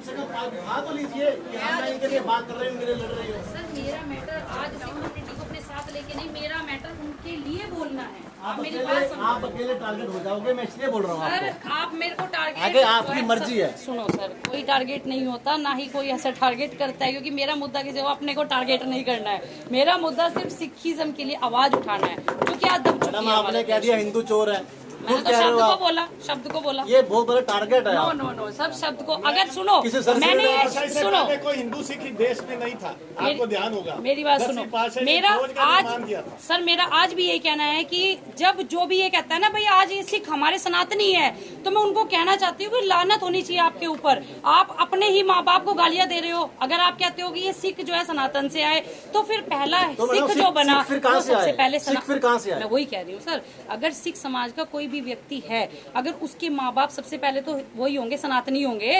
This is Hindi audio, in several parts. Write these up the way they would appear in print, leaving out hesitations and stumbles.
से कम तो लीजिए कि हम इनके लिए बात कर रहे हैं, इनके लिए लड़ रही हो। सर मेरा मैटर आज सिख कम्युनिटी को अपने साथ लेके नहीं, मेरा मैटर उनके लिए बोलना है। आप अकेले टारगेट हो जाओगे, मैं इसलिए बोल रहा हूँ सर आपको। आप मेरे को टारगेट आगे आपकी मर्जी है। सुनो सर, कोई टारगेट नहीं होता, ना ही कोई ऐसा टारगेट करता है, क्योंकि मेरा मुद्दा किसी को अपने को टारगेट नहीं करना है। मेरा मुद्दा सिर्फ सिखिज्म के लिए आवाज उठाना है, जो कि आज दब चुकी है। आपने कह दिया हिंदू चोर है, मैंने तो शब्द को बोला ये बहुत बड़ा टारगेट है। नो सब शब्द को अगर सुनो, मैंने सुनो, कोई हिंदू सिख देश में नहीं था, आपको ध्यान होगा। मेरी बात सुनो, मेरा आज भी यही कहना है कि जब जो भी ये कहता है ना भाई आज ये सिख हमारे सनातनी है, तो मैं उनको कहना चाहती हूँ कि लानत होनी चाहिए आपके ऊपर। आप अपने ही माँ बाप को गालियां दे रहे हो। अगर आप कहते हो कि ये सिख जो है सनातन से आए, तो फिर पहला सिख जो बना सबसे पहले फिर कहाँ से आए? मैं वही कह रही हूँ सर, अगर सिख समाज का कोई भी व्यक्ति है, अगर उसके माँ बाप सबसे पहले तो वही होंगे, सनातनी होंगे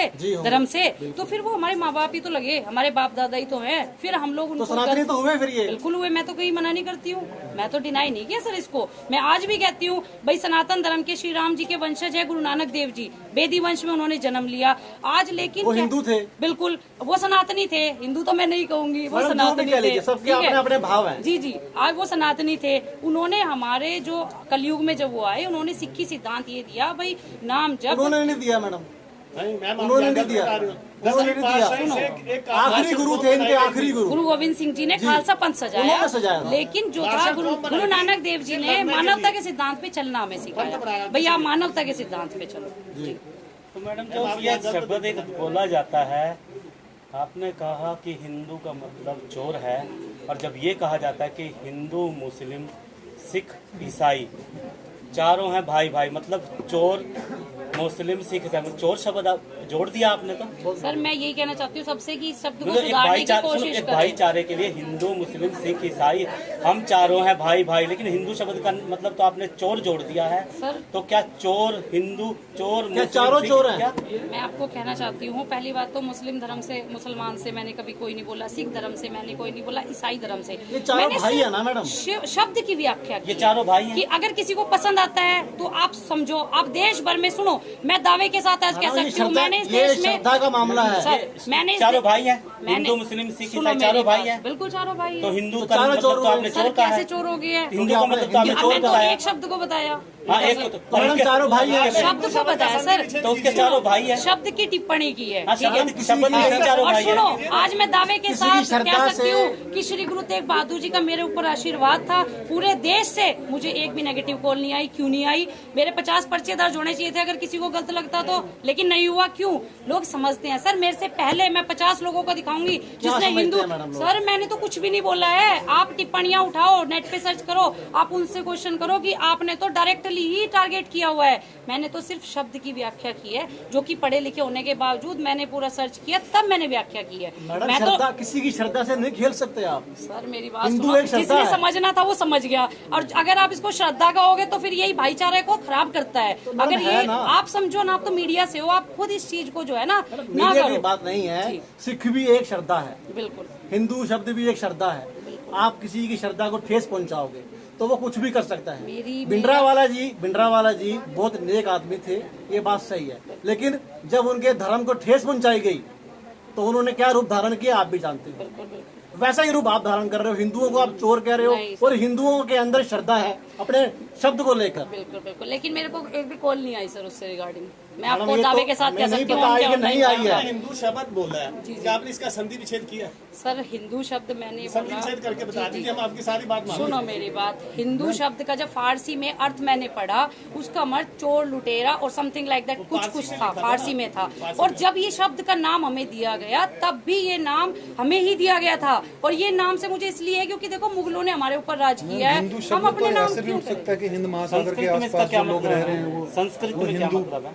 धर्म से, तो फिर वो हमारे माँ बाप ही तो लगे, हमारे बाप दादा ही तो हैं। फिर हम लोग उनको सनातनी तो हुए, फिर ये बिल्कुल हुए, मैं तो कहीं मना नहीं करती हूँ, मैं तो डिनाई नहीं किया सर इसको। मैं आज भी कहती हूँ भाई सनातन धर्म के श्री राम जी के वंशज है गुरु नानक देव जी, बेदी वंश में उन्होंने जन्म लिया। आज लेकिन वो हिंदू थे, बिल्कुल वो सनातनी थे, हिंदू तो मैं नहीं कहूंगी, वो सनातनी थे, सबके अपने भाव हैं। जी आज वो सनातनी थे। उन्होंने हमारे जो कलयुग में जब वो आए, उन्होंने सिक्खी सिद्धांत ये दिया भाई नाम जब उन्होंने नहीं दिया मैडम, उन्होंने नहीं दिया। आखिरी गुरु थे इनके, आखिरी गुरु गोविंद सिंह जी ने खालसा पंथ सजाया, लेकिन जो था गुरु नानक देव जी ने मानवता के सिद्धांत पे चलना हमें सिखाया। भैया आप मानवता के सिद्धांत पे चलो। तो मैडम जब ये शब्द एक बोला जाता है, आपने कहा कि हिंदू का मतलब चोर है, और जब ये कहा जाता है कि हिंदू मुस्लिम सिख ईसाई चारों हैं भाई भाई, मतलब चोर मुस्लिम सिख चोर शब्द जोड़ दिया आपने। तो सर मैं यही कहना चाहती हूँ सबसे कि शब्द को सुधारने की कोशिश करें। भाईचारे के लिए हिंदू मुस्लिम सिख ईसाई हम चारों हैं भाई भाई, लेकिन हिंदू शब्द का मतलब तो आपने चोर जोड़ दिया है सर। तो क्या चोर हिंदू चोर क्या चारों चोर हैं? मैं आपको कहना चाहती हूँ, पहली बात तो मुस्लिम धर्म से, मुसलमान से मैंने कभी कोई नहीं बोला, सिख धर्म से मैंने कोई नहीं बोला, ईसाई धर्म से। ये चारों भाई है ना मैडम? शब्द की व्याख्या ये चारों भाई हैं कि अगर किसी को पसंद आता है तो आप समझो। आप देश भर में सुनो, मैं दावे के साथ आज कह सकती हूँ, मैंने इस देश में का मामला है सर, मैंने चारों भाई हैं, हिंदू मुस्लिम सिख ईसाई चारों भाई हैं, बिल्कुल चारों भाई। तो हिंदू का मतलब तो आपने चोर कहा है, कैसे चोर हो गए? हिंदू का मतलब तो आपने चोर बताया, एक शब्द को बताया। हाँ एक तो चारों भाई हैं, शब्द को बताया सर, तो उसके चारों भाई हैं, शब्द की टिप्पणी की है। चारों और भाई सुनो, हैं। आज मैं दावे के साथ कह सकती हूँ कि श्री गुरु तेग बहादुर जी का मेरे ऊपर आशीर्वाद था। पूरे देश से मुझे एक भी नेगेटिव कॉल नहीं आई। क्यों नहीं आई? मेरे 50 पर्चे दर्ज होने चाहिए थे अगर किसी को गलत लगता तो, लेकिन नहीं हुआ। क्यों? लोग समझते हैं सर, मेरे से पहले मैं 50 लोगों को दिखाऊंगी जिसने हिंदू। सर मैंने तो कुछ भी नहीं बोला है, आप टिप्पणियां उठाओ, नेट पे सर्च करो, आप उनसे क्वेश्चन करो कि आपने तो डायरेक्टली ही टारगेट किया हुआ है। मैंने तो सिर्फ शब्द की व्याख्या की है, जो कि पढ़े लिखे होने के बावजूद मैंने पूरा सर्च किया, तब मैंने व्याख्या की है। मैं तो किसी की श्रद्धा से नहीं खेल सकते आप सर, मेरी बात सुनो, जिसने समझना था वो समझ गया, और अगर आप इसको श्रद्धा कहोगे तो फिर यही भाईचारे को खराब करता है। अगर ये आप समझो ना, आप तो मीडिया से हो, आप खुद इस चीज को जो है ना करो। बात नहीं है, सिख भी एक श्रद्धा है, बिल्कुल हिंदू शब्द भी एक श्रद्धा है। आप किसी की श्रद्धा को ठेस पहुंचाओगे तो वो कुछ भी कर सकता है। भिंडरावाला जी बहुत नेक आदमी थे, ये बात सही है, लेकिन जब उनके धर्म को ठेस पहुंचाई गई तो उन्होंने क्या रूप धारण किया आप भी जानते हो। वैसा ही रूप आप धारण कर रहे हो, हिंदुओं को आप चोर कह रहे हो, और हिंदुओं के अंदर श्रद्धा है अपने शब्द को लेकर। बिल्कुल बिल्कुल, लेकिन मेरे को एक भी कॉल नहीं आई सर उससे रिगार्डिंग। मैं आपको दावे के साथ कह सकती हूँ नहीं आई है। हिंदू शब्द बोला है, क्या आपने इसका संधि विच्छेद किया? सर हिंदू शब्द मैंने संधि विच्छेद करके बता दीजिए, हम आपकी सारी बात मान। सुनो मेरी बात, हिंदू शब्द का जब फारसी में अर्थ मैंने पढ़ा, उसका अर्थ चोर, लुटेरा और समथिंग लाइक दैट कुछ था, फारसी में था। और जब ये शब्द का नाम हमें दिया गया, तब भी ये नाम हमें ही दिया गया था। और ये नाम से मुझे इसलिए है क्योंकि देखो मुगलों ने हमारे ऊपर राज किया है। हम अपने नाम क्यों सकता है कि हिंद महासागर के आसपास जो लोग रह रहे हैं वो संस्कृत में क्या मतलब है?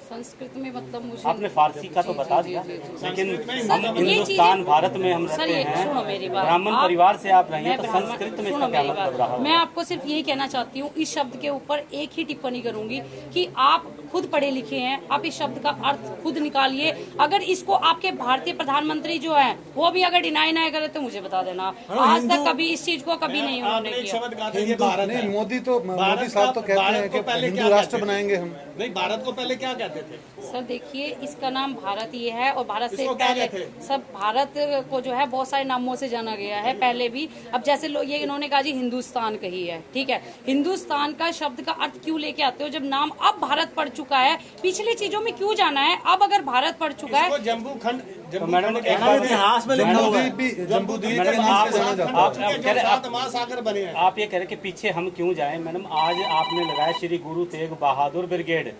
संस्कृत में मतलब मुझे आपने फारसी का तो बता दिया, लेकिन हम हिंदुस्तान भारत में हम रहते हैं, सुनो मेरी बात, ब्राह्मण परिवार से आप रहे हैं, तो संस्कृत में इसका क्या मतलब रहा? मैं आपको सिर्फ यही कहना चाहती हूँ, इस शब्द के ऊपर एक ही टिप्पणी करूंगी कि आप खुद पढ़े लिखे हैं, आप इस शब्द का अर्थ खुद निकालिए। अगर इसको आपके भारतीय प्रधानमंत्री जो है वो भी अगर डिनाई ना करे तो मुझे बता देना। आज तक कभी इस चीज को कभी नहीं उन्होंने किया। मोदी साहब तो कहते हैं कि हिंदू राष्ट्र बनाएंगे हम। नहीं, भारत को पहले क्या कहते थे? सर देखिए, इसका नाम भारत ही है और भारत से इसको क्या पहले कहते हैं? सब भारत को जो है बहुत सारे नामों से जाना गया है पहले भी। अब जैसे लोग ये इन्होंने कहा जी हिंदुस्तान कही है, ठीक है, हिंदुस्तान का शब्द का अर्थ क्यों लेके आते हो जब नाम अब भारत पड़ चुका है? पिछली चीजों में क्यों जाना है? अब अगर भारत पड़ चुका है, इसको जम्बू खंड मैडम एक हमारे इतिहास में लिखा हुआ है। जम्बूद्वीप मैडम, के नाम आप- से जाना जाता है। आप कह रहे- सात महासागर बने हैं। आप ये कह रहे कि पीछे हम क्यों जाएं? मैडम, आज आपने लगाया श्री गुरु तेग बहादुर ब्रिगेड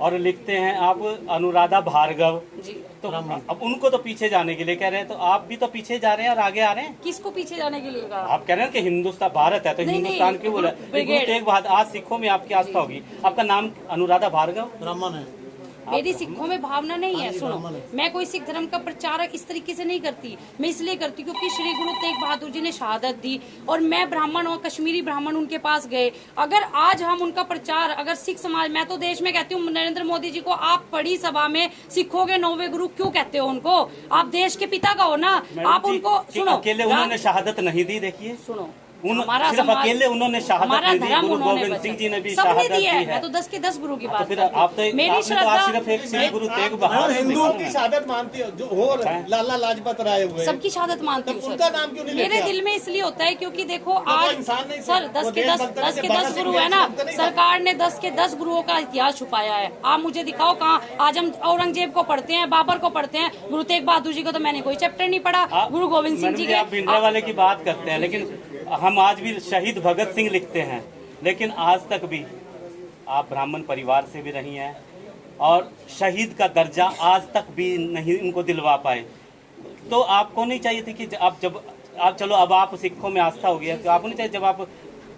और लिखते हैं आप अनुराधा भार्गव, जी तो अब उनको तो पीछे जाने के लिए कह रहे हैं, तो आप भी तो पीछे जा रहे हैं और आगे आ रहे हैं। किसको पीछे जाने के लिए कहा? आप कह रहे हैं कि हिंदुस्तान भारत है तो नहीं, हिंदुस्तान नहीं, क्यों बोला? गुरु ब्रिगेड। तेग बहादुर, आज सिखों में आपकी आस्था होगी, आपका नाम अनुराधा भार्गव, ब्राह्मण है। मेरी सिखों में भावना नहीं है। सुनो, ब्राह्मण है। मैं कोई सिख धर्म का प्रचारक इस तरीके से नहीं करती। मैं इसलिए करती क्योंकि श्री गुरु तेग बहादुर जी ने शहादत दी और मैं ब्राह्मण और कश्मीरी ब्राह्मण उनके पास गए। अगर आज हम उनका प्रचार, अगर सिख समाज, मैं तो देश में कहती हूँ नरेंद्र मोदी जी को, आप बड़ी सभा में सिखों के 9वें गुरु क्यों कहते हो उनको? आप देश के पिता का हो ना। आप जी, उनको कि सुनो, अकेले उन्होंने शहादत नहीं दी। देखिए, सुनो, हमारा सिर्फ समाज- अकेले उन्होंने शहादत हमारा नहीं दी, धर्म गुरु उन्होंने गोविंद बचा। सिंह जी ने भी सबने शहादत दी है। दी है। मैं तो 10 के 10 गुरु की तो बात फिर करती आप तो हूँ। मेरी आपने तो आज श्रद्धा सिर्फ एक श्री गुरु तेग आप बहादुर हिंदुओं की शहादत मानती हो जो हो लाला लाजपत राय हुए, सबकी शहादत मानती तब हूँ उनका सर। नाम क्यों नहीं मेरे लेते दिल में इसलिए होता है क्योंकि देखो वो आज इंसान नहीं थे, सर वो 10 के देशभक्त नहीं 10 थे, के भगत 10 सिंह गुरु है ना। देशभक्त नहीं थे। सरकार ने 10 के 10 गुरुओं का इतिहास छुपाया है। आप मुझे दिखाओ कहाँ? आज हम औरंगजेब को पढ़ते हैं, बाबर को पढ़ते हैं, गुरु तेग बहादुर जी को तो मैंने कोई चैप्टर नहीं पढ़ा। गुरु गोविंद सिंह जी मैडम आप भिंडरा के वाले की बात करते हैं, लेकिन हम आज भी शहीद भगत सिंह लिखते हैं, लेकिन आज तक भी आप ब्राह्मण परिवार से भी रही हैं और शहीद का दर्जा आज तक भी नहीं उनको दिलवा पाए। तो आपको नहीं चाहिए थी कि आप चलो अब आप सिखों में आस्था हो गया, तो आपको नहीं चाहिए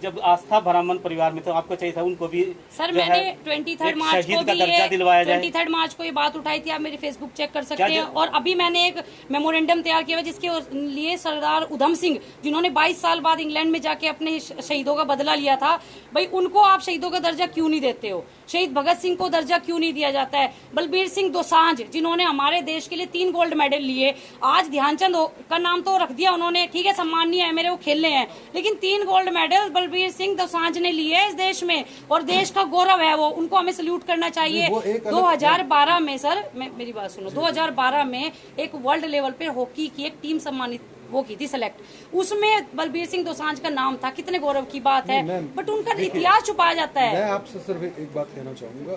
जब आस्था ब्राह्मण परिवार में, तो आपको चाहिए था उनको भी सर जो मैंने है 23 मार्च शहीद को का भी दर्जा दिलवाया जाए। 23 मार्च को ये बात उठाई थी। आप मेरे फेसबुक चेक कर सकते क्या हैं। और अभी मैंने एक मेमोरेंडम तैयार किया है जिसके लिए सरदार उधम सिंह, जिन्होंने 22 साल बाद इंग्लैंड में जाके अपने शहीदों का बदला लिया था, भाई उनको आप शहीदों का दर्जा क्यों नहीं देते हो? शहीद भगत सिंह को दर्जा क्यों नहीं दिया जाता है? बलबीर सिंह दोसांझ, जिन्होंने हमारे देश के लिए 3 गोल्ड मेडल लिए, आज ध्यानचंद का नाम तो रख दिया उन्होंने, ठीक है, सम्मानीय है, मेरे वो खेलने हैं, लेकिन 3 गोल्ड मेडल बलबीर सिंह दोसांझ ने लिए है इस देश में और देश का गौरव है वो, उनको हमें सल्यूट करना चाहिए। वो एक अलग- 2012 में सर, मेरी बात सुनो, 2012 में एक वर्ल्ड लेवल पे हॉकी की एक टीम सम्मानित वो की थी सेलेक्ट, उसमें बलबीर सिंह दोसांझ का नाम था। कितने गौरव की बात है, बट उनका इतिहास छुपाया जाता है। मैं आपसे सिर्फ एक बात कहना चाहूंगा,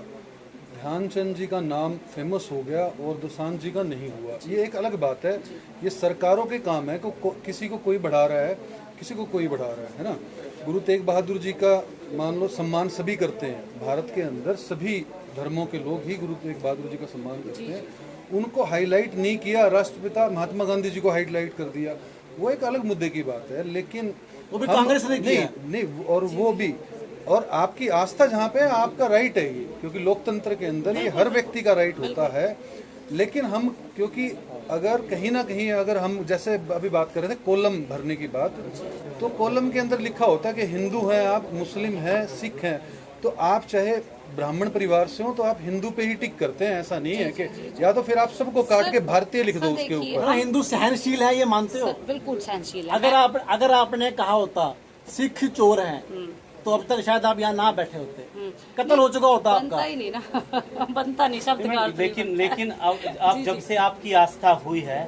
ध्यानचंद जी का नाम फेमस हो गया और दोसांझ जी का नहीं हुआ, ये एक अलग बात है। ये सरकारों के काम है कि किसी को कोई बढ़ा रहा है, किसी को कोई बढ़ा रहा है ना। गुरु तेग बहादुर जी का मान लो सम्मान सभी करते हैं, भारत के अंदर सभी धर्मों के लोग ही गुरु तेग बहादुर जी का सम्मान करते हैं। उनको हाईलाइट नहीं किया, राष्ट्रपिता महात्मा गांधी जी को हाईलाइट कर दिया, वो एक अलग मुद्दे की बात है। लेकिन वो भी कांग्रेस ने किया। नहीं, और वो भी, और आपकी आस्था जहाँ पे है, आपका राइट है ये, क्योंकि लोकतंत्र के अंदर ये हर व्यक्ति का राइट होता है। लेकिन हम, क्योंकि अगर कहीं ना कहीं, अगर हम जैसे अभी बात कर रहे थे कॉलम भरने की बात, तो कॉलम के अंदर लिखा होता है कि हिंदू हैं आप, मुस्लिम हैं, सिख हैं, तो आप चाहे ब्राह्मण परिवार से हो तो आप हिंदू पे ही टिक करते हैं। ऐसा नहीं है कि या तो फिर आप सबको काट के भारतीय लिख दो उसके ऊपर। हाँ, हिंदू सहनशील है, ये मानते हो? सर, बिल्कुल सहनशील है। अगर आपने कहा होता सिख चोर हैं तो अब तक शायद आप यहाँ ना बैठे होते, कत्ल हो चुका होता बनता आपका। ही नहीं ना बनता नहीं शब्द का अर्थ नहीं लेकिन अब जब से आपकी आस्था हुई है,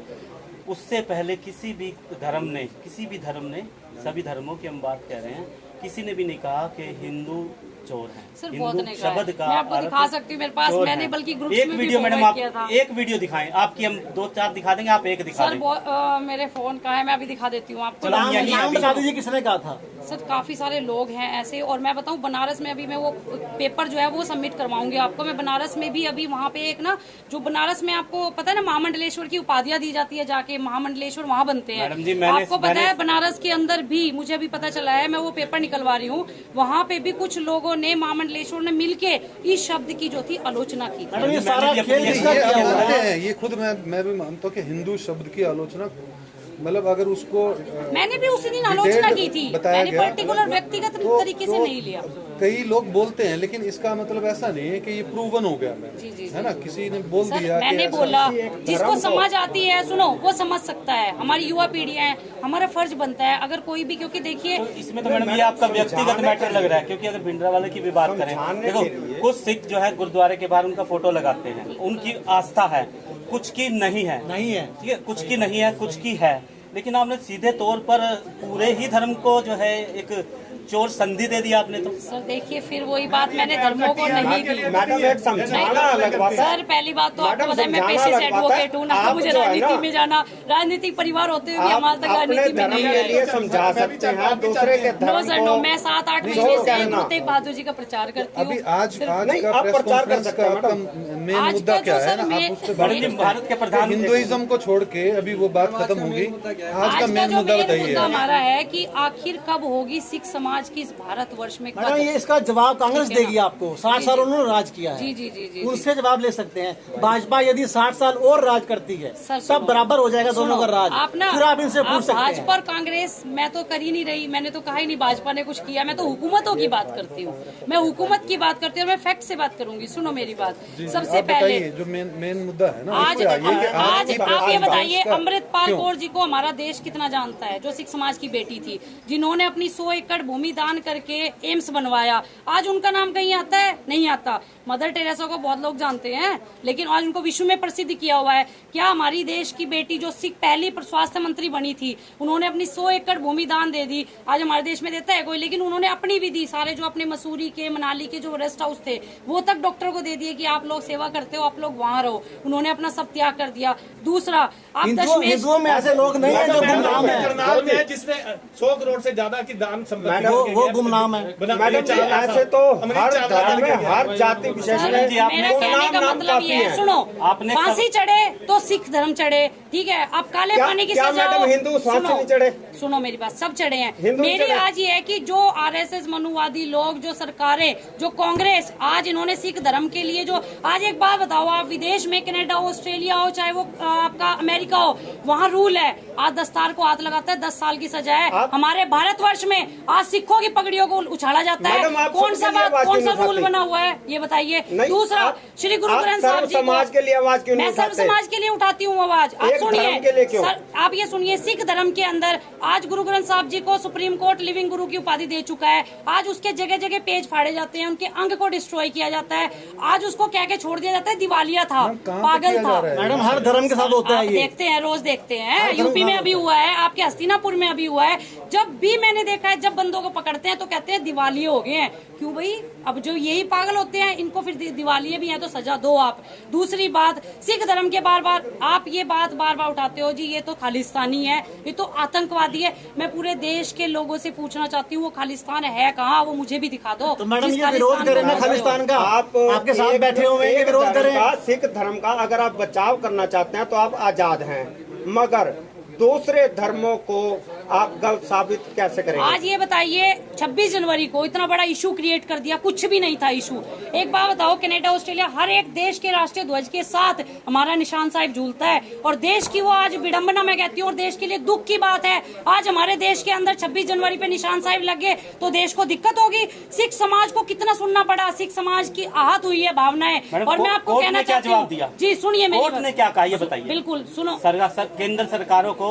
उससे पहले किसी भी धर्म ने सभी धर्मों की हम बात कर रहे हैं, किसी ने भी नहीं कहा कि हिंदू चोर हैं। सर, बहुत हिंदू ने कहा है। शब्द का मैं आपको अर्थ दिखा सकती हूँ, मेरे पास चोर मैंने है। बल्कि ग्रुप्स एक में भी वीडियो मैडम forward आप किया था। एक वीडियो दिखाएं, आपकी हम 2-4 दिखा देंगे, आप एक दिखा सर देंगे। मेरे फोन का है, मैं अभी दिखा देती हूँ आपको। चलो, हम यहीं नाम अभी- बता दीजिए किसने कहा था? सर काफी सारे लोग हैं ऐसे, और मैं बताऊं बनारस में अभी मैं वो पेपर जो है वो सबमिट करवाऊंगी आपको। मैं बनारस में भी अभी वहाँ पे एक ना, जो बनारस में आपको पता है ना, महामंडलेश्वर की उपाधियां दी जाती है, जाके महामंडलेश्वर वहाँ बनते हैं। मैडम जी, आपको पता है बनारस के अंदर भी, मुझे अभी पता चला है, मैं वो पेपर निकलवा रही हूँ, वहाँ पे भी कुछ लोगों ने महामंडलेश्वर ने मिलके इस शब्द की जो थी आलोचना की थी। मैडम, ये सारा मैंने भी खेल अपनी- किसका ये किया हुआ मानते है? हैं, ये खुद मैं भी मानता हूँ कि हिंदू शब्द की आलोचना, मतलब अगर उसको मैंने भी उसी दिन आलोचना की थी, बताया मैंने गया, पर्टिकुलर व्यक्तिगत तरीके से नहीं लिया। कई लोग बोलते हैं, लेकिन इसका मतलब ऐसा नहीं है कि ये प्रूवन हो गया। मैं है ना, किसी ने बोल दिया कि मैंने ऐसा- बोला, जिसको समझ आती है सुनो वो समझ सकता है। हमारी युवा पीढ़ी है, हमारा फर्ज बनता है अगर कोई भी, क्योंकि देखिए इसमें तो मैडम ये आपका व्यक्तिगत मैटर लग रहा है, क्योंकि अगर भिंडरावाले की भी बात करें, देखो कुछ सिख जो है गुरुद्वारे के बाहर उनका फोटो लगाते हैं, उनकी आस्था है, कुछ की नहीं है, ठीक है, कुछ की नहीं है, कुछ की है, लेकिन आपने सीधे तौर पर पूरे ही धर्म को जो है एक चोर संधि दे दिया आपने। तो सर देखिए फिर वही बात, मैंने धर्मों को नहीं की। मैडम एक समझाना अलग बात है। सर पहली बात तो आपको पता है मैं पेशे से एडवोकेट हूँ, ना मुझे राजनीति में जाना, राजनीतिक परिवार होते हुए भी हमारे तक राजनीति में नहीं के लिए है। समझा सकते हैं दूसरे के नो धर्म सर नो, को। मैं 7-8 महीने से गुरु तेग बहादुर जी का प्रचार करती अभी हूँ। आज नहीं, का आप प्रेस प्रचार कर कॉन्फ्रेंस सकते का हैं, आपका मैडम। मेन आज मुद्दा का क्या जो है सर ना, मैं- आप उससे मैडम जी, भारत के प्रधान हिंदुइज्म को छोड़ के अभी वो बात खत्म होगी। आज का मेन मुद्दा बताइए। मुद्दा हमारा है कि आखिर कब होगी सिख समाज की इस भारतवर्ष में मैडम कदर? ये इसका जवाब कांग्रेस देगी आपको। 60 साल उन्होंने राज किया है, जी जी जी जी उनसे जवाब ले सकते हैं। भाजपा यदि 60 साल और राज करती है सर, सुनो। तब बराबर हो जाएगा दोनों का राज। आप ना, फिर आप इनसे पूछ सकते हैं। भाजपा और कांग्रेस मैं तो कर ही नहीं रही, मैंने तो कहा ही नहीं भाजपा ने कुछ किया। मैं तो हुकूमतों की बात करती हूँ, मैं हुकूमत की बात करती हूँ और मैं फैक्ट से बात करूंगी। सुनो मेरी बात, सबसे आप पहले बताइए जो मेन मुद्दा है ना, आज उस पे आइए कि आज की आप ये प्रेस बताइए का- अमृतपाल क्यों? कौर जी को हमारा देश कितना जानता है, जो सिख समाज की बेटी थी, जिन्होंने अपनी 100 एकड़ भूमि दान करके एम्स बनवाया। आज उनका नाम कहीं आता है? नहीं आता। मदर टेरेसा को बहुत लोग जानते हैं, लेकिन आज उनको विश्व में प्रसिद्ध किया हुआ है। क्या हमारी देश की बेटी जो सिख पहली स्वास्थ्य मंत्री बनी थी, उन्होंने अपनी 100 एकड़ भूमि दान दे दी? आज हमारे देश में देता है कोई? लेकिन उन्होंने अपनी भी दी। सारे जो अपने मसूरी के, मनाली के जो रेस्ट हाउस थे, वो तक डॉक्टर को दे दिए कि आप लोग सेवा करते हो, आप लोग वहाँ रहो। उन्होंने अपना सब त्याग कर दिया। दूसरा, आप दशमेश हिंदुओं में ऐसे लोग नहीं है जो गुमनाम है। करनाल में है जिसने 100 करोड़ से ज्यादा की दान संपत्ति वो गुमनाम है। मैडम जी ऐसे तो हर धर्म में हर जाति विशेष सर, में मेरा कहने का नाम मतलब काफी ये है, है। सुनो, आपने फांसी चढ़े तो सिख धर्म चढ़े, ठीक है। अब काले क्या- पानी की क्या सजा मैडम हो, हिंदू फांसी सुनो, नहीं चढ़े? सुनो मेरी बात, सब चढ़े हैं। हिंदू मेरी चढ़े। आज ये है कि जो आरएसएस मनुवादी लोग, जो सरकारें, जो कांग्रेस, आज इन्होंने सिख धर्म के लिए जो, आज एक बात बताओ, आप विदेश में कनाडा हो, ऑस्ट्रेलिया हो, चाहे वो आपका अमेरिका हो, वहाँ रूल है आज दस्तार को हाथ लगाता है 10 साल की सजा है। हमारे भारतवर्ष में आज सिखों की पगड़ियों को उछाला जाता है। मैडम, आप कौन सा सबके लिए बात, आवाज कौन क्यों सा नहीं रूल उठाती? बना हुआ है ये बताइए। नहीं, दूसरा, आप- श्री गुरु आप ग्रंथ साहब सर्व जी को, समाज के लिए आवाज क्यों नहीं मैं सर्व उठाते? समाज के लिए उठाती हूँ आवाज। आप एक सुनिए धर्म के लिए क्यों? सर, आप ये सुनिए, सिख धर्म के अंदर आज गुरु ग्रंथ साहब जी को सुप्रीम कोर्ट लिविंग गुरु की उपाधि दे चुका है। आज उसके जगह जगह पेज फाड़े जाते हैं, उनके अंग को डिस्ट्रॉय किया जाता है। आज उसको कह के छोड़ दिया जाता है दिवालिया था, कहाँ पे पागल किया जा था। रहा है? मैडम हर धर्म के साथ होता आप है ये। देखते हैं, रोज देखते हैं, यूपी में अभी हुआ है, आपके हस्तिनापुर में अभी हुआ है। जब भी मैंने देखा है, जब बंदों को पकड़ते हैं तो कहते हैं दिवालिये हो गए हैं। क्यों भाई? अब जो यही पागल होते हैं, इनको फिर दिवालिये भी हैं तो सजा दो आप। दूसरी बात, सिख धर्म के बार बार आप ये बात बार बार उठाते हो जी, ये तो खालिस्तानी है, ये तो आतंकवादी है। मैं पूरे देश के लोगों से पूछना चाहती हूँ, वो खालिस्तान है कहाँ? वो मुझे भी दिखा दो। तो मैडम जिस ये विरोध करें ना खालिस्तान का, आपके साथ एक- बैठे हुए हैं, ये एक विरोध धर्म करें। का, सिख धर्म का अगर आप बचाव करना चाहते हैं तो आप आजाद हैं, मगर दूसरे धर्मों को आप गलत साबित कैसे करेंगे? आज ये बताइए, 26 जनवरी को इतना बड़ा इशू क्रिएट कर दिया, कुछ भी नहीं था इशू। एक बात बताओ, कनाडा, ऑस्ट्रेलिया, हर एक देश के राष्ट्रीय ध्वज के साथ हमारा निशान साहिब झूलता है, और देश की वो आज विडंबना मैं कहती हूँ, और देश के लिए दुख की बात है। आज हमारे देश के अंदर 26 जनवरी पे निशान साहिब लगे तो देश को दिक्कत होगी। सिख समाज को कितना सुनना पड़ा, सिख समाज की आहत हुई है भावनाएं। और मैं आपको कहना चाहती हूँ, जी सुनिए मेरी कोर्ट बात। ने क्या कहा ये बताइए। बिल्कुल सुनो, केंद्र सरकारों को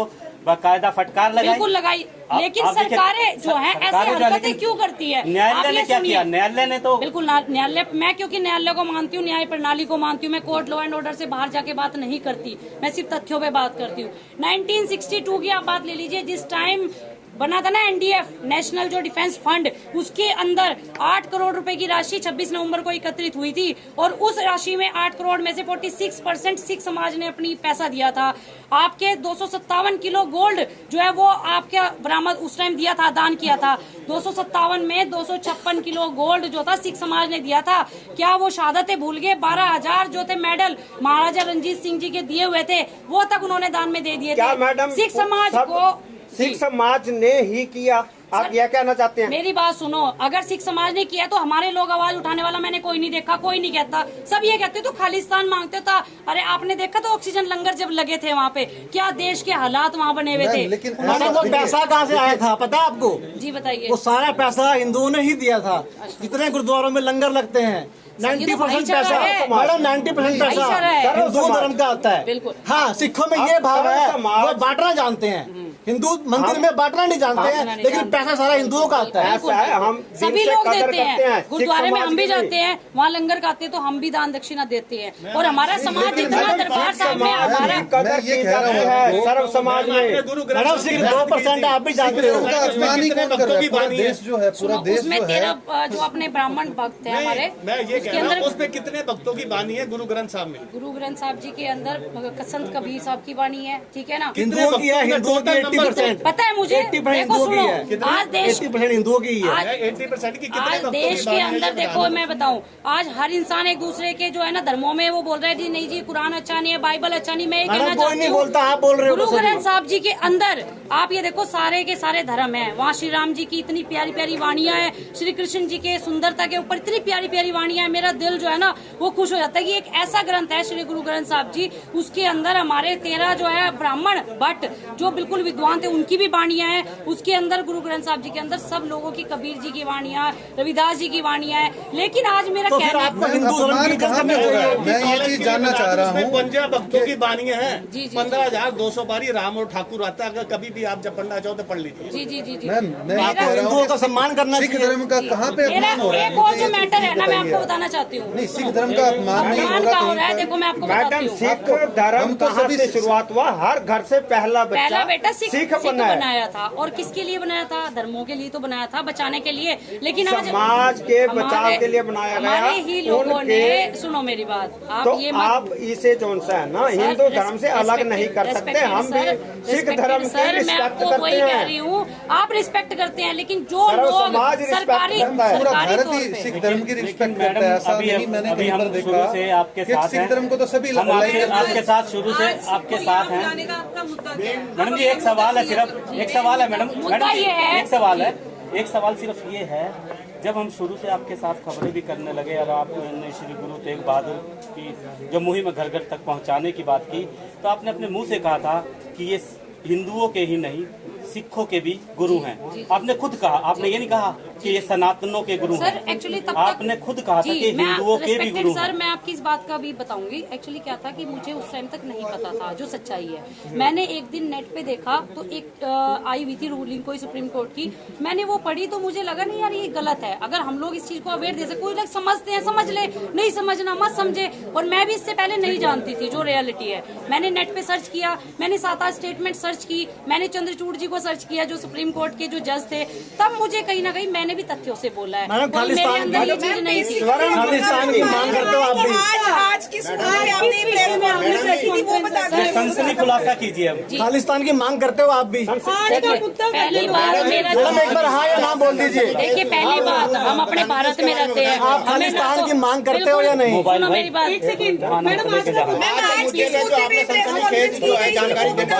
बाकायदा फटकार लगाई, बिल्कुल लगाई, लेकिन आप देखिए, सरकारें जो हैं ऐसे सरकारें जो है, हरकतें लेकिन क्यों करती है? आप न्यायालय ने ये क्या सुनिए। किया? न्यायालय ने तो बिल्कुल न्यायालय, मैं क्योंकि न्यायालय को मानती हूँ, न्याय प्रणाली को मानती हूँ, मैं कोर्ट लॉ एंड ऑर्डर से बाहर जाके बात नहीं करती, मैं सिर्फ तथ्यों पे बात करती हूँ। 1962 की आप बात ले लीजिए, जिस टाइम बना था ना एनडीएफ, नेशनल जो डिफेंस फंड, उसके अंदर 8 करोड़ रुपए की राशि 26 नवंबर को एकत्रित हुई थी, और उस राशि में 8 करोड़ में से 46% सिख समाज ने अपनी पैसा दिया था। आपके 257 किलो गोल्ड जो है वो आपके बरामद उस टाइम दिया था, दान किया था। 257 में 256 किलो गोल्ड जो था सिख समाज ने दिया था। क्या वो शहादतें भूल गए? 12,000 जो थे मेडल महाराजा रंजीत सिंह जी के दिए हुए थे, वो तक उन्होंने दान में दे दिए क्या थे। मैडम सिख समाज को सिख समाज ने ही किया? आप यह कहना चाहते हैं? मेरी बात सुनो, अगर सिख समाज ने किया तो हमारे लोग आवाज उठाने वाला मैंने कोई नहीं देखा, कोई नहीं कहता। सब ये कहते तो खालिस्तान मांगते था। अरे आपने देखा तो ऑक्सीजन लंगर जब लगे थे वहाँ पे, क्या देश के हालात वहाँ बने हुए थे। लेकिन मैडम वो पैसा कहाँ से आया था पता है आपको? जी बताइए। वो सारा पैसा हिंदुओं ने ही दिया था। जितने गुरुद्वारों में लंगर लगते हैं 90% पैसा, मैडम 90% पैसा हिंदू धर्म का आता है। बिल्कुल। हाँ, सिखों में ये भाव है, वो बांटना जानते हैं। हिंदू मंदिर में बांटना नहीं जानते हैं, लेकिन पैसा सारा हिंदुओं का आता है। ऐसा है, हम सभी दिल से लोग कदर देते करते हैं। हैं। गुरुद्वारे सिख में समाज हम भी के लिए। जाते हैं, वहाँ लंगर खाते हैं तो हम भी दान दक्षिणा देते हैं। और हमारा समाज लेकिन जितना मैडम, दरबार सिख साहब में समाज हमारा की कदर मैं ये की कह रहा जाती हूँ है आपको, सर्व समाज में। गुरु मैडम सिर्फ 2% आप भी जानते हो। उनका अपमान ही कौन कर रहा है? पूरा देश जो है, पूरा देश उसमें जो है, 13 जो अपने ब्राह्मण भक्त हैं हमारे, मैं ये उसके कह रहा अंदर हूँ उसमें कितने भक्तों की बानी है गुरु ग्रंथ साहब में? गुरु ग्रंथ साहब जी के अंदर संत कबीर साहब की वाणी है, ठीक है ना। हिंदुओं की है, हिंदुओं की 80%। पता है मुझे, 80% देखो हिंदुओं की सुनो, है। आज देश 80% हिंदुओं की ही है। आज 80% की कितने आज भक्तों की देश के बानी है, अंदर ये देखो बताना। मैं बताऊं, आज हर इंसान एक दूसरे के जो है ना धर्मों में वो बोल रहे हैं जी नहीं जी कुरान अच्छा नहीं है, बाइबल अच्छा नहीं। मैं ये मैडम, कहना कोई चाहती नहीं हूँ, बोलता, आप बोल रहे हो गुरु बस अभी। ग्रंथ साहब जी के अंदर आप ये देखो सारे के सारे धर्म है। वहाँ श्री राम जी की इतनी प्यारी प्यारी वाणियां है, श्री कृष्ण जी के सुंदरता के ऊपर इतनी प्यारी प्यारी वाणियां है। मेरा दिल जो है ना वो खुश हो जाता है कि एक ऐसा ग्रंथ है श्री गुरु ग्रंथ साहब जी, उसके अंदर हमारे 13 जो है ब्राह्मण भट्ट जो बिल्कुल विद्वान थे उनकी भी वाणियां हैं। उसके अंदर गुरु ग्रंथ साहब जी के अंदर सब लोगों की, कबीर जी की वाणियां, रविदास जी की वाणियां है। लेकिन आज मेरा तो फिर कहना आपको हिंदू धर्म की इज्जत करनी चाहिए। मैं ये चीज जानना चाह रहा हूँ। 50 भक्तों की बानियां हैं। जी, जी, 15,200 बारी राम और ठाकुर आता है। अगर कभी भी आप जब पढ़ना चाहो तो पढ़ लीजिए। जी जी जी जी मैं मेरा- कह रहा हिंदुओं का हूँ सम्मान करना सिख चाहिए। धर्म का कहाँ पे मेरा अपमान हो रहा है? एक और जो मुझे ये मैटर है ना मैं बताइए। आपको बताना चाहती हूँ। नहीं, सिख धर्म का अपमान नहीं अपमान होगा का हो कहीं रहा है, पर। देखो मैं आपको बताती मैडम, हूँ। सिख धर्म हम तो कहाँ सभी से शुरुआत हुआ? हर घर से पहला पहला बेटा सिख बनाया। बनाया था। और किसके लिए बनाया था? धर्मों के लिए तो बनाया था, बचाने के लिए। लेकिन आज समाज के हमारे- बचाव के लिए बनाया गया। हमारे ही लोगों उनके- ने, सुनो मेरी बात, आप तो ये मत आप इसे जोन सा है ना हिंदू धर्म से अलग नहीं कर सकते। हम भी सिख धर्म की मैं रिस्पेक्ट आपको करते वही कह रही हैं। हूँ, आप रिस्पेक्ट करते हैं, लेकिन जो सर्व लोग समाज रिस्पेक्ट सरकारी करता है। पूरा सरकारी भारत तौर ही पे सिख धर्म की रिस्पेक्ट मैडम, करता है, ऐसा अभी नहीं मैंने अभी कहीं हम पर देखा शुरू से आपके कि साथ सिख हैं। धर्म को तो सभी हम आपके साथ शुरू से आपके साथ हैं। मैडम जी एक सवाल है, सिर्फ एक सवाल है मैडम। मुद्दा मैडम जी ये है- एक सवाल है, एक सवाल सिर्फ ये है, जब हम शुरू से आपके साथ खबरें भी करने लगे और आपने श्री गुरु तेग बहादुर की जो मुहिम घर घर तक पहुंचाने की बात की, तो आपने अपने मुंह से कहा था कि ये हिंदुओं के ही नहीं सिखों के भी गुरु हैं। आपने खुद कहा, आपने ये नहीं कहा कि ये सनातनों के गुरु सर हैं। एक्चुअली तब आपने खुद कहा था कि हिंदुओं के भी गुरु सर हैं। मैं आपकी इस बात का भी बताऊंगी। एक्चुअली क्या था कि मुझे उस टाइम तक नहीं पता था जो सच्चाई है। मैंने एक दिन नेट पे देखा तो एक आई हुई थी रूलिंग कोई सुप्रीम कोर्ट की, मैंने वो पढ़ी तो मुझे लगा नहीं यार ये गलत है। अगर हम लोग इस चीज को अवेयर दे सकते, कोई लोग समझते हैं समझ ले, नहीं समझना मत समझे। और मैं भी इससे पहले नहीं जानती थी जो रियलिटी है। मैंने नेट पे सर्च किया, मैंने 7-8 स्टेटमेंट सर्च की, मैंने चंद्रचूड़ जी को सर्च किया जो सुप्रीम कोर्ट के जो जज थे, तब मुझे कहीं ना कहीं मैंने भी तथ्यों से बोला है। मैडम, कोई मेरे खालिस्तान अंदर ये चीज नहीं थी। खालिस्तान की मांग करते हो आप भी। आज किस आपने प्रेस कॉन्फ्रेंस रखी थी वो बता दो। सनसनी खुलासा कीजिए अब। खालिस्तान की मांग करते हो आप भी। आज का मुद्दा पहली बार मेरा मैडम एक बार हाँ या ना बोल दीजिए। देखिए पहली बात, हम अपने भारत में रहते हैं। आप खालिस्तान की मांग करते हो या नहीं? सुनो मेरी बात, एक सेकंड मैडम, आज का आज किस मुद्दे पे प्रेस कॉन्फ्रेंस की गई? जानकारी देना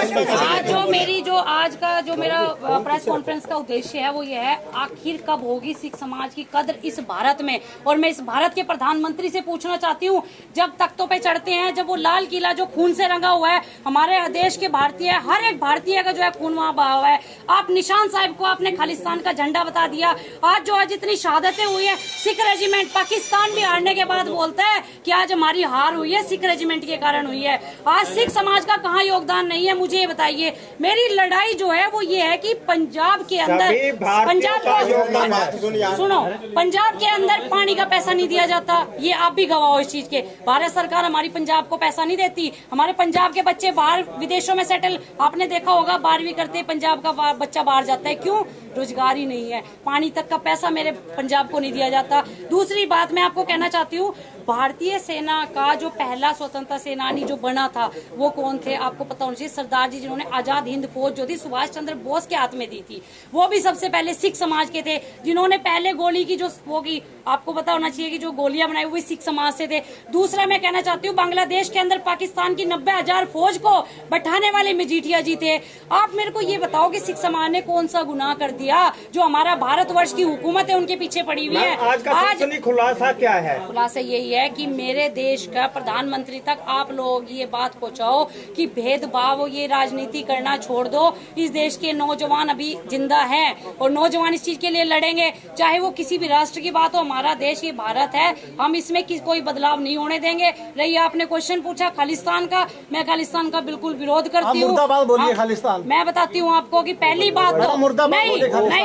आज जो मेरा प्रेस कॉन्फ्रेंस का उद्देश्य है वो ये है, आखिर कब होगी सिख समाज की कद्र इस भारत में। और मैं इस भारत के प्रधानमंत्री से पूछना चाहती हूँ, जब तख्तों पे चढ़ते हैं, जब वो लाल किला जो खून से रंगा हुआ है, हमारे देश के भारतीय, हर एक भारतीय का जो है खून वहाँ बहा हुआ है। आप निशान साहिब को आपने खालिस्तान का झंडा बता दिया। आज इतनी शहादतें हुई है, सिख रेजिमेंट पाकिस्तान भी हारने के बाद बोलता है कि आज हमारी हार हुई है सिख रेजिमेंट के कारण हुई है। आज सिख समाज का कहाँ योगदान नहीं है, मुझे ये बताइए। मेरी लड़ाई जो है वो ये है कि पंजाब के अंदर, पंजाब को सुनो, पंजाब के अंदर पानी का पैसा नहीं दिया जाता, ये आप भी गवाह हो इस चीज के। भारत सरकार हमारी पंजाब को पैसा नहीं देती। हमारे पंजाब के बच्चे बाहर विदेशों में सेटल, आपने देखा होगा 12वीं करते पंजाब का बच्चा बाहर जाता है, क्यों? रोजगार ही नहीं है। पानी तक का पैसा मेरे पंजाब को नहीं दिया जाता। दूसरी बात मैं आपको कहना चाहती हूँ, भारतीय सेना का जो पहला स्वतंत्रता सेनानी जो बना था वो कौन थे आपको पता होना चाहिए। सरदार जी, जिन्होंने आजाद हिंद फौज जो थी सुभाष चंद्र बोस के हाथ में दी थी, वो भी सबसे पहले सिख समाज के थे। जिन्होंने पहले गोली की जो वो की आपको पता होना चाहिए कि जो गोलियां बनाई वो भी सिख समाज से थे। दूसरा मैं कहना चाहती हूँ, बांग्लादेश के अंदर पाकिस्तान की 90,000 फौज को बैठाने वाले मजीठिया जी थे। आप मेरे को ये बताओ कि सिख समाज ने कौन सा गुनाह कर दिया जो हमारा भारतवर्ष की हुकूमत है उनके पीछे पड़ी हुई है। आज का सनसनी खुलासा क्या है? खुलासा यही है कि मेरे देश का प्रधानमंत्री तक आप लोग ये बात पहुंचाओ कि भेदभाव, ये राजनीति करना छोड़ दो। इस देश के नौजवान अभी जिंदा हैं और नौजवान इस चीज के लिए लड़ेंगे, चाहे वो किसी भी राष्ट्र की बात हो। हमारा देश ये भारत है, हम इसमें कोई बदलाव नहीं होने देंगे। रही आपने क्वेश्चन पूछा खालिस्तान का, मैं खालिस्तान का बिल्कुल विरोध करती हूँ। बोलिए खालिस्तान। मैं बताती हूँ आपको कि पहली बात तो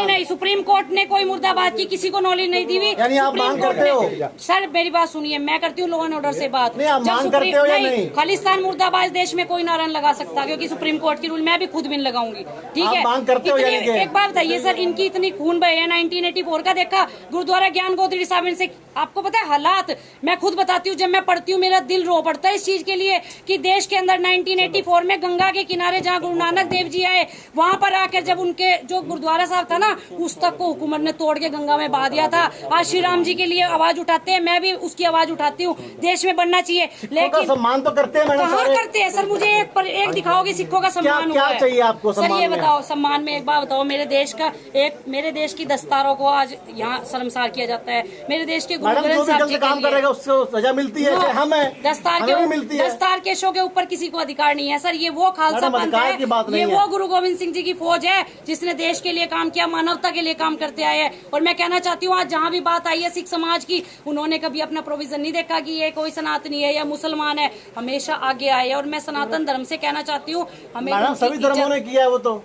नहीं, सुप्रीम कोर्ट ने कोई मुर्दाबाद की किसी को नॉलेज नहीं दी हुई। सुप्रीम कोर्ट ने, सर मेरी बात सुनिए, मैं करती हूँ लॉ एंड ऑर्डर से बात। नहीं, खालिस्तान मुर्दाबाद देश में कोई नारा लगा सकता, क्योंकि सुप्रीम कोर्ट की रूल मैं भी खुद भी लगाऊंगी, ठीक है। एक बात बताइए सर, इनकी इतनी खून बही है 1984 का देखा गुरुद्वारा ज्ञान गोत्री साहब से। आपको पता है हालात, मैं खुद बताती हूँ, जब मैं पढ़ती हूँ मेरा दिल रो पड़ता है इस चीज के लिए कि देश के अंदर 1984 में गंगा के किनारे जहाँ गुरु नानक देव जी आए, वहां पर आकर जब उनके जो गुरुद्वारा साहब था ना, उस तक को हुकूमत ने तोड़ के गंगा में बहा दिया था। आज श्री राम जी के लिए आवाज उठाते हैं, मैं भी उसकी आवाज उठाती हूँ, देश में बनना चाहिए। लेकिन सम्मान तो करते हैं, कहाँ करते हैं सर? मुझे एक दिखाओ कि सिखों का सम्मान क्या चाहिए आपको सर? ये बताओ सम्मान में एक बात बताओ, मेरे देश की दस्तारों को आज यहाँ शर्मसार किया जाता है। मेरे देश के गुरु ग्रंथ साहब जी काम करेगा उससे सजा मिलती है, हमें दस्तार के शो के ऊपर किसी को अधिकार नहीं है सर। ये वो खालसा पंथ है, ये वो गुरु गोविंद सिंह जी की फौज है जिसने देश के लिए काम किया, मानवता के लिए काम करते आए हैं। और मैं कहना चाहती हूँ आज जहाँ भी बात आई है सिख समाज की, उन्होंने कभी अपना प्रोविजन नहीं देखा कि ये कोई सनातनी है या मुसलमान है, हमेशा आगे आए। और मैं सनातन धर्म से कहना चाहती हूँ, हमें सभी धर्मों ने किया है वो तो।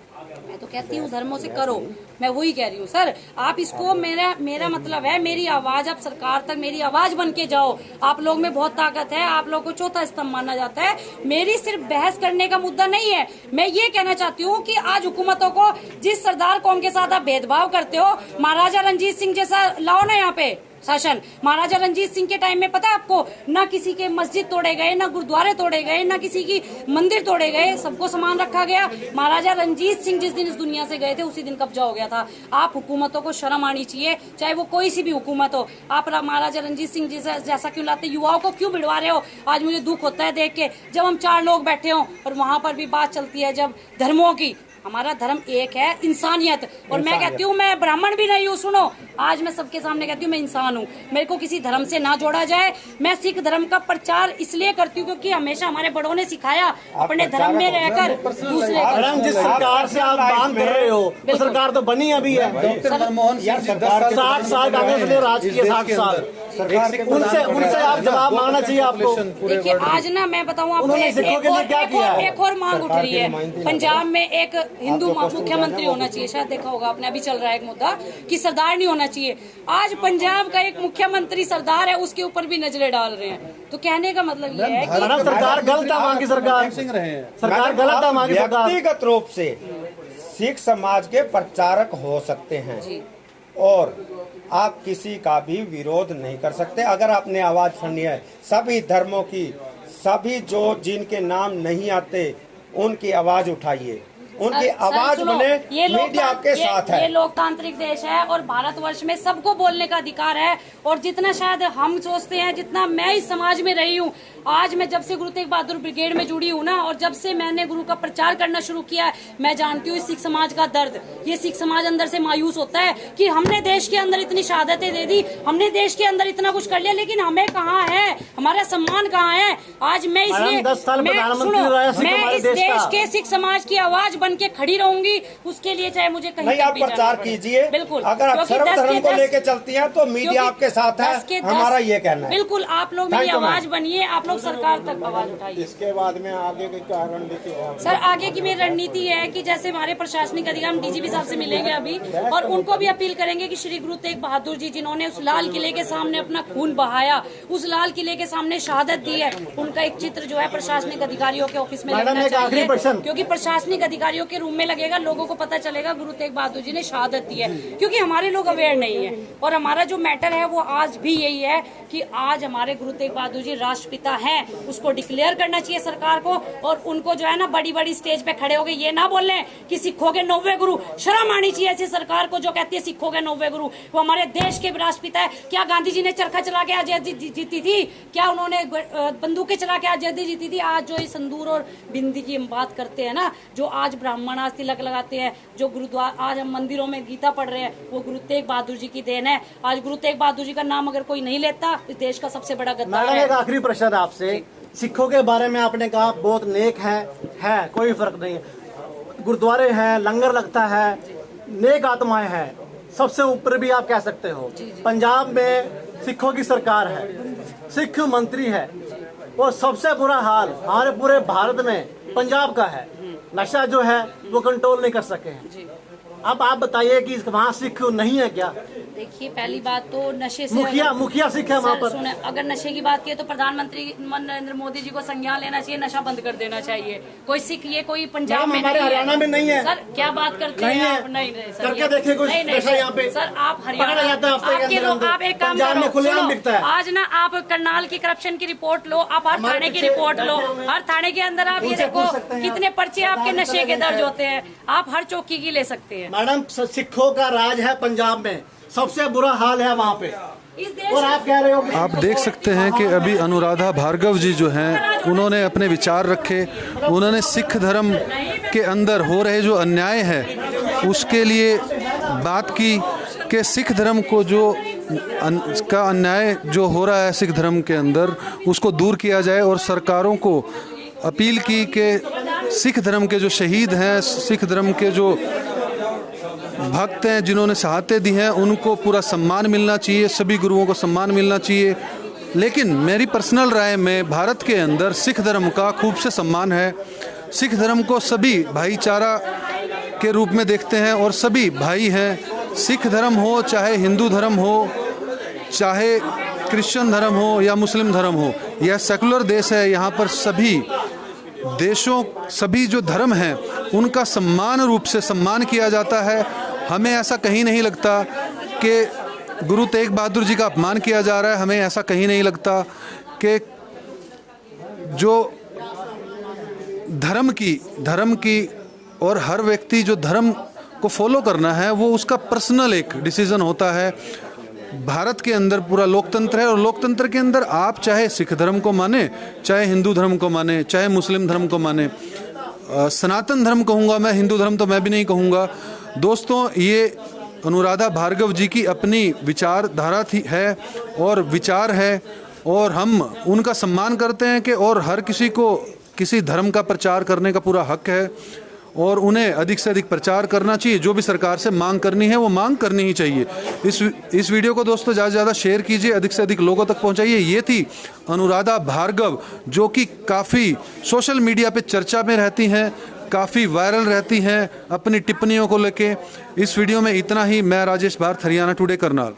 मैं तो कहती हूँ धर्मों से करो, मैं वही कह रही हूँ सर। आप इसको मेरा मतलब है, मेरी आवाज आप सरकार तक मेरी आवाज बन के जाओ। आप लोग में बहुत ताकत है, आप लोग को चौथा स्तंभ माना जाता है। मेरी सिर्फ बहस करने का मुद्दा नहीं है, मैं ये कहना चाहती हूँ कि आज हुकूमतों को जिस सरदार कौम के साथ आप भेदभाव करते हो, महाराजा रंजीत सिंह जैसा लाओ ना यहाँ पे शासन। महाराजा रंजीत सिंह के टाइम में पता है आपको, ना किसी के मस्जिद तोड़े गए, ना गुरुद्वारे तोड़े गए, ना किसी की मंदिर तोड़े गए, सबको समान रखा गया। महाराजा रंजीत सिंह जिस दिन इस दुनिया से गए थे उसी दिन कब्जा हो गया था। आप हुकूमतों को शर्म आनी चाहिए, चाहे वो कोई सी भी हुकूमत हो। आप महाराजा रंजीत सिंह जैसा क्यों लाते, युवाओं को क्यों भिड़वा रहे हो? आज मुझे दुख होता है देख के, जब हम 4 लोग बैठे हों और वहां पर भी बात चलती है जब धर्मों की। हमारा धर्म एक है, इंसानियत। और मैं कहती हूँ मैं ब्राह्मण भी नहीं हूँ, सुनो आज मैं सबके सामने कहती हूँ मैं इंसान हूँ, मेरे को किसी धर्म से ना जोड़ा जाए। मैं सिख धर्म का प्रचार इसलिए करती हूँ क्योंकि हमेशा हमारे बड़ों ने सिखाया अपने धर्म में रहकर दूसरे। जिस सरकार से आप बात कर रहे हो तो सरकार तो बनी अभी है, 60 साल कांग्रेस ने राज किया, 60 साल। उनसे आप जवाब मांगना चाहिए आपको। देखिए आज ना मैं बताऊँ आपको, एक और मांग उठ रही है। पंजाब में एक हिंदू मुख्यमंत्री होना चाहिए, शायद देखा होगा आपने, अभी चल रहा है एक मुद्दा कि सरदार नहीं होना चाहिए। आज पंजाब का एक मुख्यमंत्री सरदार है, उसके ऊपर भी नजरें डाल रहे हैं। तो कहने का मतलब ये है कि सरकार गलत है, वहाँ की सरकार गलत है, वहाँ की सरकार। व्यक्तिगत रूप से सिख समाज के प्रचारक हो सकते हैं और आप किसी का भी विरोध नहीं कर सकते। अगर आपने आवाज सुनी है सभी धर्मों की, सभी जो जिनके नाम नहीं आते उनकी आवाज उठाइए, उनकी आवाज बने, मीडिया आपके साथ है। ये लोकतांत्रिक देश है और भारतवर्ष में सबको बोलने का अधिकार है। और जितना शायद हम सोचते हैं, जितना मैं इस समाज में रही हूँ, आज मैं जब से गुरु तेग बहादुर ब्रिगेड में जुड़ी हूँ ना, और जब से मैंने गुरु का प्रचार करना शुरू किया है, मैं जानती हूँ सिख समाज का दर्द। ये सिख समाज अंदर से मायूस होता है कि हमने देश के अंदर इतनी शहादतें दे दी, हमने देश के अंदर इतना कुछ कर लिया, लेकिन हमें कहाँ है, हमारा सम्मान कहाँ है? आज मैं इसलिए मैं इस देश के सिख समाज की आवाज बन के खड़ी रहूंगी, उसके लिए चाहे मुझे कहीं नहीं। आप प्रचार कीजिए, बिल्कुल। अगर आप सर्वधर्म को लेके चलती हैं तो मीडिया आपके साथ है, हमारा ये कहना है। बिल्कुल, आप लोग मेरी आवाज बनिए, आप लोग सरकार तक आवाज उठाइए। इसके बाद में आगे की क्या रणनीति है? सर आगे की मेरी रणनीति है कि जैसे हमारे प्रशासनिक अधिकारी, हम डीजीपी साहब से मिलेंगे अभी, और उनको भी अपील करेंगे कि श्री गुरु तेग बहादुर जी जिन्होंने उस लाल किले के सामने अपना खून बहाया, उस लाल किले के सामने शहादत दी है, उनका एक चित्र जो है प्रशासनिक अधिकारियों के ऑफिस में लगना चाहिए, क्योंकि प्रशासनिक अधिकारियों बीमारियों के रूम में लगेगा, लोगों को पता चलेगा गुरु तेग बहादुर जी ने शहादत दी है, क्योंकि हमारे लोग अवेयर नहीं है। और हमारा जो मैटर है वो आज भी यही है कि आज हमारे गुरु तेग बहादुर जी राष्ट्रपिता हैं, उसको डिक्लेयर करना चाहिए सरकार को। और उनको जो है ना बड़ी बड़ी स्टेज पे खड़े हो गए ये ना बोल रहे कि सिखों के 90 गुरु, शर्म आनी चाहिए ऐसी सरकार को जो कहती है सिखों के 90 गुरु। वो हमारे देश के राष्ट्रपिता है। क्या गांधी जी ने चरखा चला के आजादी जीती थी? क्या उन्होंने बंदूकें चला के आजादी जीती थी? आज जो ये संदूर और बिंदी की हम बात करते हैं ना, जो आज ब्राह्मण आज तिलक लगाते हैं, जो गुरुद्वारा आज हम मंदिरों में गीता पढ़ रहे हैं, वो गुरु तेग बहादुर जी की देन है। आज गुरु तेग बहादुर जी का नाम अगर कोई नहीं लेता, इस देश का सबसे बड़ा गद्दार है। एक आखिरी प्रश्न आपसे, सिखों के बारे में आपने कहा बहुत नेक है, कोई फर्क नहीं है, गुरुद्वारे हैं, लंगर लगता है, नेक आत्माएं हैं, सबसे ऊपर भी आप कह सकते हो। पंजाब में सिखों की सरकार है, सिख मंत्री है, और सबसे बुरा हाल हमारे पूरे भारत में पंजाब का है। नशा जो है वो कंट्रोल नहीं कर सके हैं। अब आप बताइए कि वहाँ सिख नहीं है क्या? देखिए, पहली बात तो नशे से मुखिया सिख है वहाँ पर। सुने, अगर नशे की बात की तो प्रधानमंत्री नरेंद्र मोदी जी को संज्ञान लेना चाहिए, नशा बंद कर देना चाहिए। कोई सिख ये कोई पंजाब में हमारे हरियाणा में नहीं है सर। क्या बात करते हैं आप? नहीं सर, करके देखिए कुछ नशा यहाँ पे सर। आप हरियाणा आप एक काम करो, आज ना आप करनाल की करप्शन की रिपोर्ट लो, आप हर थाने की रिपोर्ट लो, हर थाने के अंदर आप ये देखो कितने पर्चे आपके नशे के दर्ज होते हैं, आप हर चौकी की ले सकते हैं। मैडम, सिखों का राज है पंजाब में, सबसे बुरा हाल है वहाँ पे। और आप कह रहे हो कि आप देख सकते हैं कि अभी अनुराधा भार्गव जी जो हैं उन्होंने अपने विचार रखे, उन्होंने सिख धर्म के अंदर हो रहे जो अन्याय है उसके लिए बात की कि सिख धर्म को जो का अन्याय जो हो रहा है सिख धर्म के अंदर उसको दूर किया जाए, और सरकारों को अपील की कि सिख धर्म के जो शहीद हैं, सिख धर्म के जो भक्त हैं जिन्होंने शहादतें दी हैं, उनको पूरा सम्मान मिलना चाहिए, सभी गुरुओं को सम्मान मिलना चाहिए। लेकिन मेरी पर्सनल राय में भारत के अंदर सिख धर्म का खूब से सम्मान है। सिख धर्म को सभी भाईचारा के रूप में देखते हैं और सभी भाई हैं। सिख धर्म हो, चाहे हिंदू धर्म हो, चाहे क्रिश्चियन धर्म हो या मुस्लिम धर्म हो, यह सेकुलर देश है। यहाँ पर सभी देशों, सभी जो धर्म हैं उनका समान रूप से सम्मान किया जाता है। हमें ऐसा कहीं नहीं लगता कि गुरु तेग बहादुर जी का अपमान किया जा रहा है, हमें ऐसा कहीं नहीं लगता कि जो धर्म की और हर व्यक्ति जो धर्म को फॉलो करना है वो उसका पर्सनल एक डिसीजन होता है। भारत के अंदर पूरा लोकतंत्र है, और लोकतंत्र के अंदर आप चाहे सिख धर्म को माने, चाहे हिंदू धर्म को माने, चाहे मुस्लिम धर्म को माने, सनातन धर्म कहूँगा मैं, हिंदू धर्म तो मैं भी नहीं कहूँगा। दोस्तों, ये अनुराधा भार्गव जी की अपनी विचारधारा थी है और विचार है, और हम उनका सम्मान करते हैं कि और हर किसी को किसी धर्म का प्रचार करने का पूरा हक है, और उन्हें अधिक से अधिक प्रचार करना चाहिए। जो भी सरकार से मांग करनी है वो मांग करनी ही चाहिए। इस वीडियो को दोस्तों ज़्यादा से ज़्यादा शेयर कीजिए, अधिक से अधिक लोगों तक पहुंचाइए। ये थी अनुराधा भार्गव, जो कि काफ़ी सोशल मीडिया पे चर्चा में रहती हैं, काफ़ी वायरल रहती हैं अपनी टिप्पणियों को लेके। इस वीडियो में इतना ही। मैं राजेश भारत, हरियाणा टुडे, करनाल।